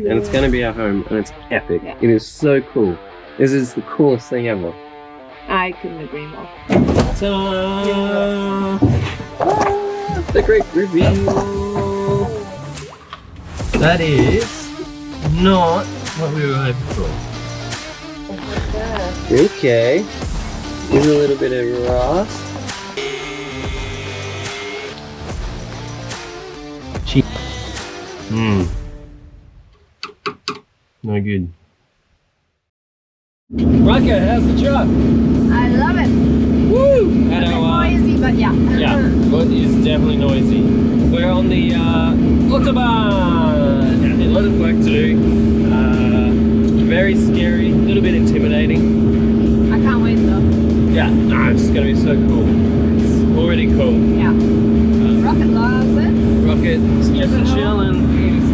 and it's going to be our home, and it's epic. Yeah. It is so cool. This is the coolest thing ever. I couldn't agree more. Ta-da! The great reveal! That is not what we were hoping for. What's that? Okay. Here's a little bit of rust. No good. Raka, how's the truck? I love it. Woo! A bit noisy, but yeah. Yeah, but it's definitely noisy. We're on the Autobahn. A lot of work to do. Very scary, a little bit intimidating. I can't wait though. Yeah, no, it's gonna be so cool. It's already cool. Yeah. Rocket loves it. Rocket's just chilling.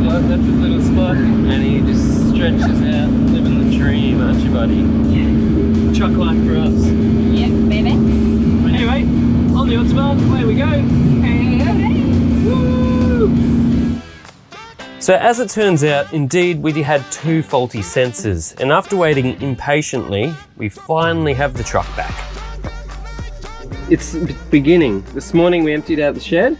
That's his little spot, and he just stretches out, living the dream, aren't you, buddy? Yeah. Truck life for us. Yep, baby. But anyway, on the Autobahn, away we go. Hey. Woo! So as it turns out, indeed we had two faulty sensors, and after waiting impatiently, we finally have the truck back. It's beginning. This morning we emptied out the shed,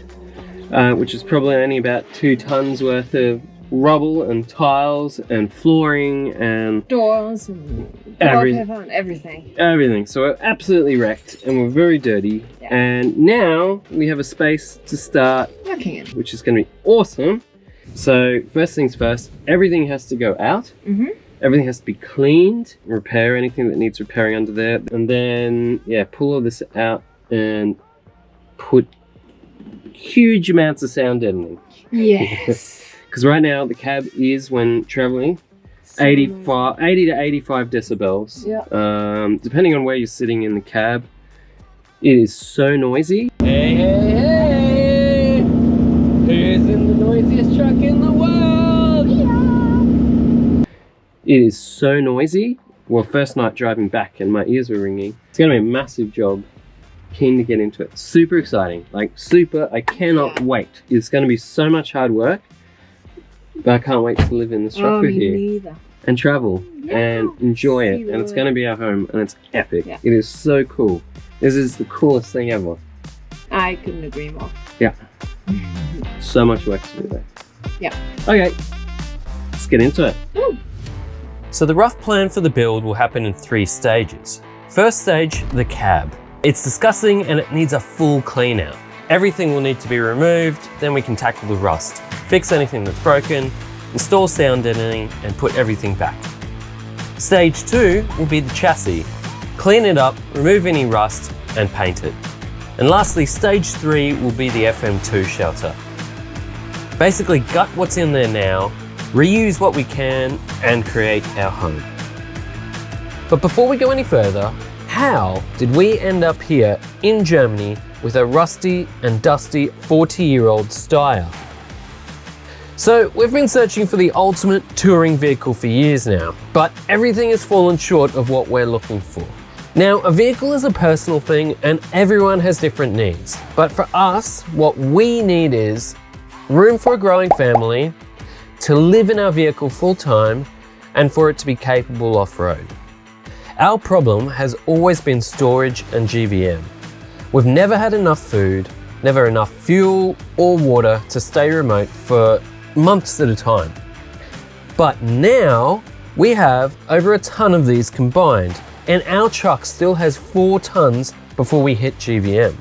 which is probably only about 2 tons worth of rubble and tiles and flooring and doors and wallpaper and everything. Everything. So we're absolutely wrecked and we're very dirty. Yeah. And now we have a space to start working in, which is going to be awesome. So first things first, everything has to go out. Everything has to be cleaned, repair anything that needs repairing under there, and then yeah, pull all this out and put huge amounts of sound deadening. Yes. Because right now the cab is, when traveling, 80 to 85 decibels. Yeah. Depending on where you're sitting in the cab, it is so noisy. Hey, hey, hey! Who's in the noisiest truck in the world? Yeah. It is so noisy. Well, first night driving back and my ears were ringing. It's going to be a massive job. Keen to get into it. Super exciting. Like super, I cannot wait. It's going to be so much hard work. But I can't wait to live in this truck with you. Neither. And travel and enjoy it. And it's going to be our home and it's epic. Yeah. It is so cool. This is the coolest thing ever. I couldn't agree more. Yeah. So much work to do there. Yeah. Okay. Let's get into it. Woo. So the rough plan for the build will happen in 3 stages. First stage, the cab. It's disgusting and it needs a full clean out. Everything will need to be removed, then we can tackle the rust, fix anything that's broken, install sound deadening, and put everything back. Stage 2 will be the chassis. Clean it up, remove any rust, and paint it. And lastly, stage 3 will be the FM2 shelter. Basically gut what's in there now, reuse what we can, and create our home. But before we go any further, how did we end up here in Germany with a rusty and dusty 40-year-old Steyr? So we've been searching for the ultimate touring vehicle for years now, but everything has fallen short of what we're looking for. Now, a vehicle is a personal thing and everyone has different needs. But for us, what we need is room for a growing family, to live in our vehicle full time, and for it to be capable off-road. Our problem has always been storage and GVM. We've never had enough food, never enough fuel or water to stay remote for months at a time. But now we have over a ton of these combined, and our truck still has 4 tons before we hit GVM.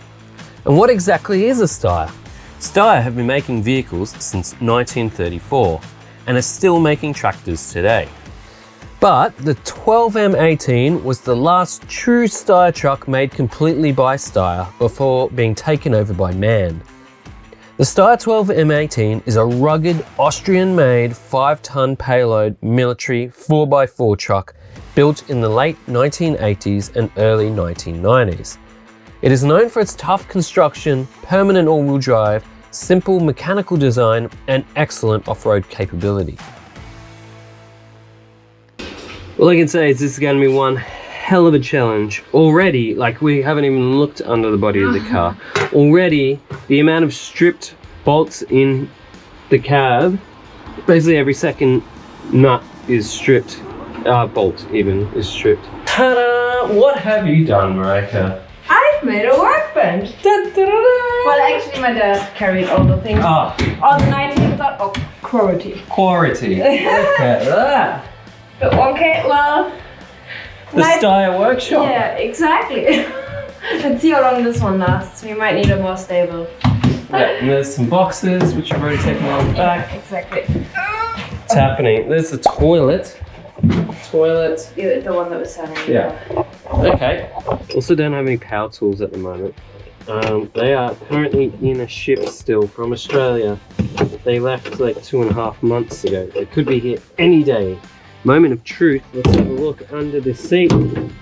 And what exactly is a Steyr? Steyr have been making vehicles since 1934 and are still making tractors today. But the 12M18 was the last true Steyr truck made completely by Steyr before being taken over by MAN. The Steyr 12M18 is a rugged Austrian-made 5-ton payload military 4x4 truck built in the late 1980s and early 1990s. It is known for its tough construction, permanent all-wheel drive, simple mechanical design, and excellent off-road capability. All I can say is this is going to be one hell of a challenge. Already, like, we haven't even looked under the body of the car. Already, the amount of stripped bolts in the cab, basically every second nut is stripped. Bolt even is stripped. Ta-da! What have you done, Marika? I've made a workbench. Well, actually, my dad carried all the things. Ah, All the 19 out of quality. quality. Look at that. Okay, well. The Steyr workshop. Yeah, exactly. Let's see how long this one lasts. We might need a more stable. Yeah, and there's some boxes which I've already taken on the back. Yeah, exactly. What's happening? There's the toilet. The one that was selling. Yeah. Okay. Also don't have any power tools at the moment. They are currently in a ship still from Australia. They left like 2.5 months ago. They could be here any day. Moment of truth. Let's have a look under the seat.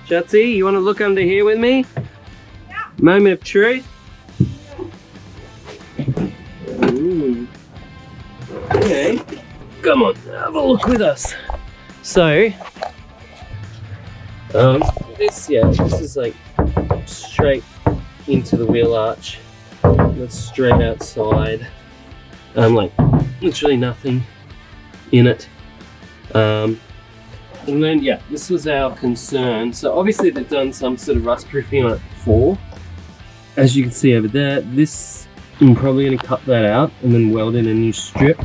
Shutzi, you want to look under here with me? Yeah. Moment of truth. Ooh. Okay. Come on, have a look with us. So, this is like straight into the wheel arch. That's straight outside. Like literally nothing in it. And then this was our concern. So obviously they've done some sort of rust proofing on it before. As you can see over there, this I'm probably going to cut that out and then weld in a new strip.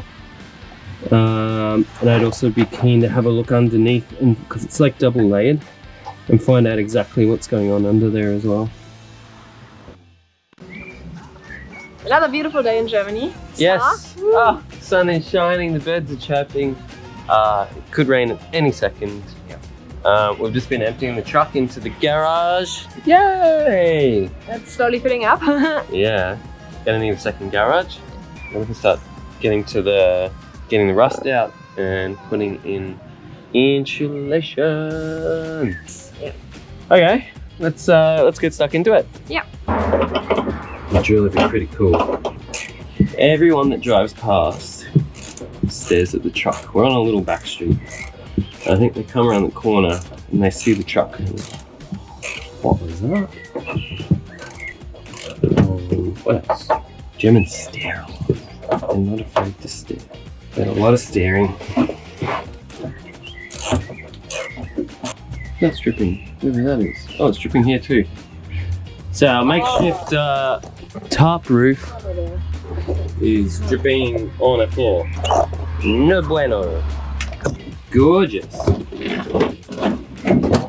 And I'd also be keen to have a look underneath, and because it's like double layered, and find out exactly what's going on under there as well. Another beautiful day in Germany. Yes. Oh, sun is shining, the birds are chirping. It could rain at any second. We've just been emptying the truck into the garage. Yay! That's slowly filling up. Yeah. Gonna need a second garage. What if we start getting the rust out and putting in insulation? Yeah. Okay, let's get stuck into it. Yeah. Which will be pretty cool. Everyone that drives past stares at the truck. We're on a little back street. I think they come around the corner and they see the truck. What was that? What else? German stare a lot. I'm not afraid to stare. There's a lot of staring. That's dripping. Whatever that is. Oh, it's dripping here too. So our makeshift tarp roof is dripping on a floor. No bueno. Gorgeous.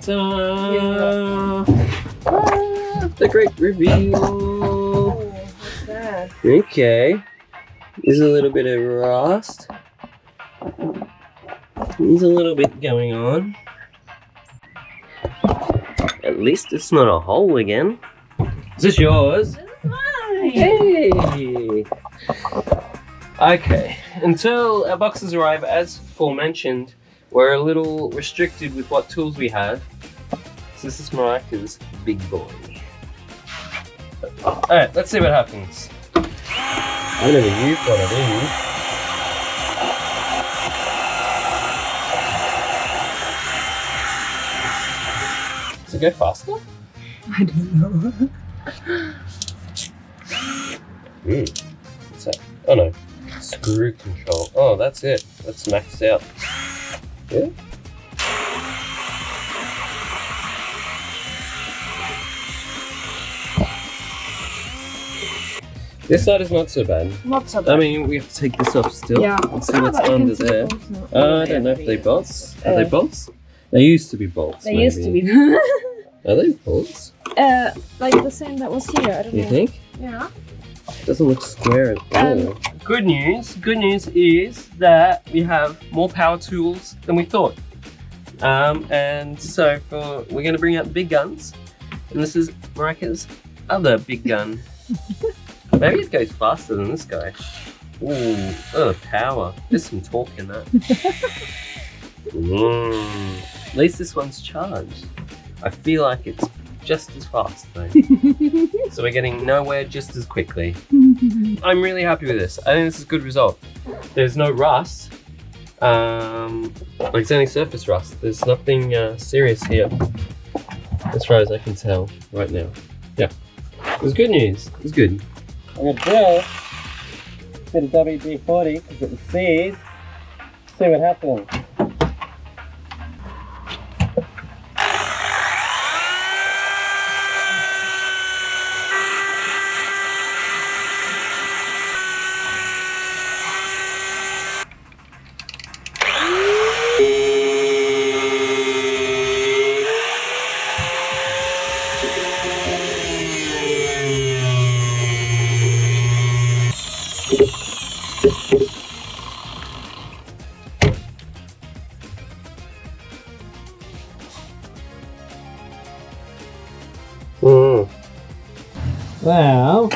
Ta-da! The great reveal. What's that? Okay. There's a little bit of rust. There's a little bit going on. At least it's not a hole again. Is this yours? This is mine. Hey! Okay, until our boxes arrive, as aforementioned, we're a little restricted with what tools we have. So this is Marika's big boy. Alright, let's see what happens. I never used one of these. Does it go faster? I don't know. What's that? Oh no. Screw control. Oh, that's it. That's maxed out. Yeah? This side is not so bad. Not so bad. I mean, we have to take this off still. Yeah. And see what's under there. I don't know if they bolts. Are they bolts? They used to be bolts. They used to be. Are they bolts? Like the same that was here. I don't know. You think? Yeah. Doesn't look square at all. Good news is that we have more power tools than we thought. And so we're going to bring out the big guns. And this is Marika's other big gun. Maybe it goes faster than this guy. Ooh, oh, power. There's some torque in that. At least this one's charged. I feel like it's just as fast though. So we're getting nowhere just as quickly. I'm really happy with this. I think this is a good result. There's no rust. It's only surface rust. There's nothing serious here, as far as I can tell right now. Yeah, it was good news. It was good. I'm gonna drill a bit of WD-40 because it was seized. See what happens. Well,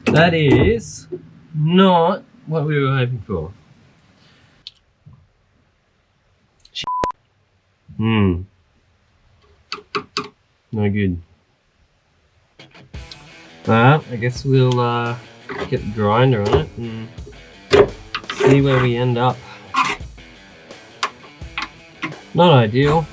that is not what we were hoping for. No good. Well, I guess we'll get the grinder on it and see where we end up. Not ideal.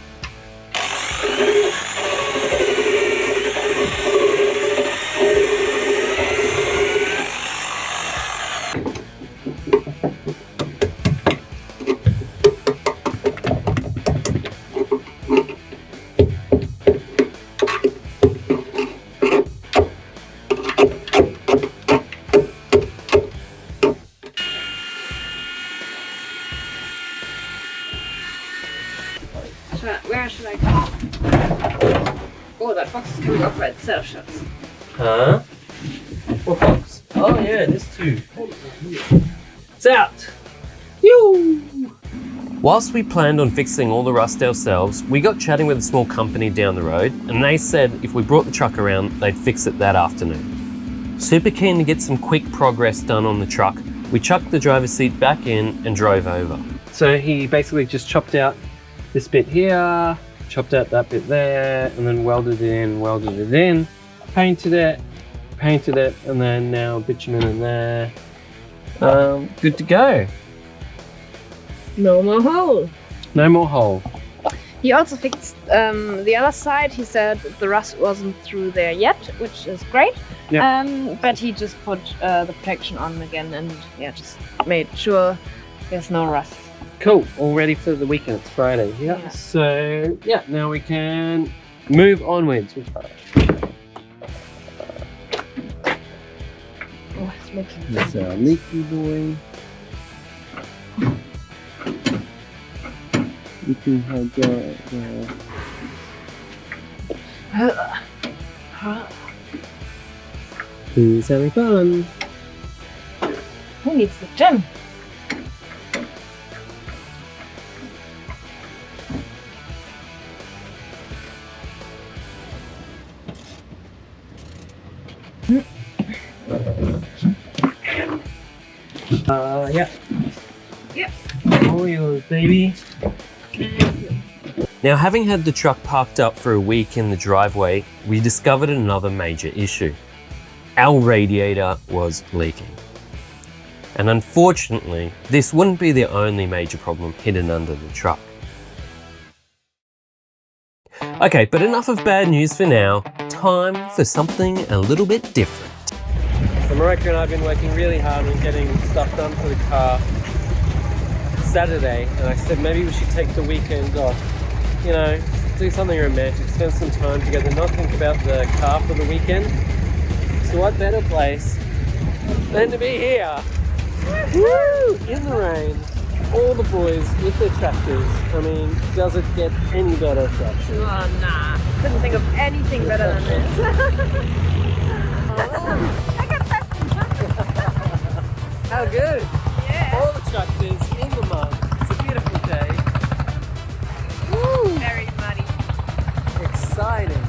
Where should I go? Oh, that box is coming off by itself, shucks. Huh? What box? Oh yeah, this too. It's out! Yoo! Whilst we planned on fixing all the rust ourselves, we got chatting with a small company down the road, and they said if we brought the truck around, they'd fix it that afternoon. Super keen to get some quick progress done on the truck, we chucked the driver's seat back in and drove over. So he basically just chopped out this bit here, chopped out that bit there, and then welded it in, painted it, and then now bitumen in there. Good to go. No more hole. No more hole. He also fixed the other side. He said the rust wasn't through there yet, which is great. Yeah. But he just put the protection on again and yeah, just made sure there's no rust. Cool, all ready for the weekend. It's Friday. Yeah. So yeah, now we can move onwards. Oh, it's making That's our leaky boy. Leaking hydraulic. Who's having fun? Who needs the gym? Yeah. Yep. All yours, baby. Now, having had the truck parked up for a week in the driveway, we discovered another major issue. Our radiator was leaking. And unfortunately, this wouldn't be the only major problem hidden under the truck. Okay, but enough of bad news for now. Time for something a little bit different. So Marika and I have been working really hard on getting stuff done for the car. It's Saturday, and I said maybe we should take the weekend off. You know, do something romantic, spend some time together, not think about the car for the weekend. So what better place than to be here? Woo! In the rain, all the boys with their tractors. I mean, does it get any better, tractors? Oh, nah. Couldn't think of anything better than this. How good! Yeah. All the tractors in the mud. It's a beautiful day. Woo! Very muddy. Exciting.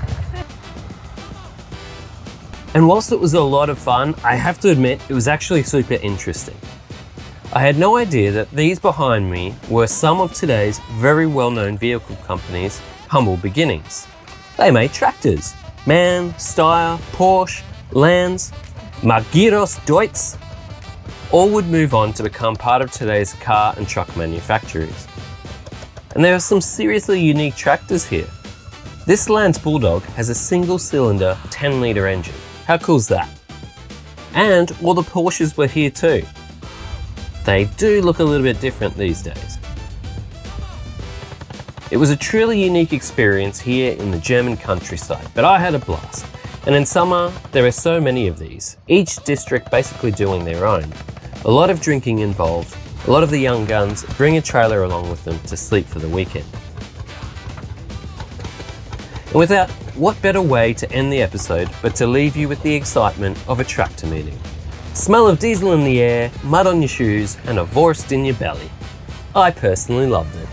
And whilst it was a lot of fun, I have to admit it was actually super interesting. I had no idea that these behind me were some of today's very well-known vehicle companies' humble beginnings. They made tractors. MAN, Steyr, Porsche, Lanz, Magiros Deutz, all would move on to become part of today's car and truck manufacturers. And there are some seriously unique tractors here. This Lanz Bulldog has a single-cylinder 10-litre engine. How cool is that? And all the Porsches were here too. They do look a little bit different these days. It was a truly unique experience here in the German countryside, but I had a blast. And in summer, there are so many of these, each district basically doing their own. A lot of drinking involved. A lot of the young guns bring a trailer along with them to sleep for the weekend. And with that, what better way to end the episode but to leave you with the excitement of a tractor meeting. Smell of diesel in the air, mud on your shoes, and a Wurst in your belly. I personally loved it.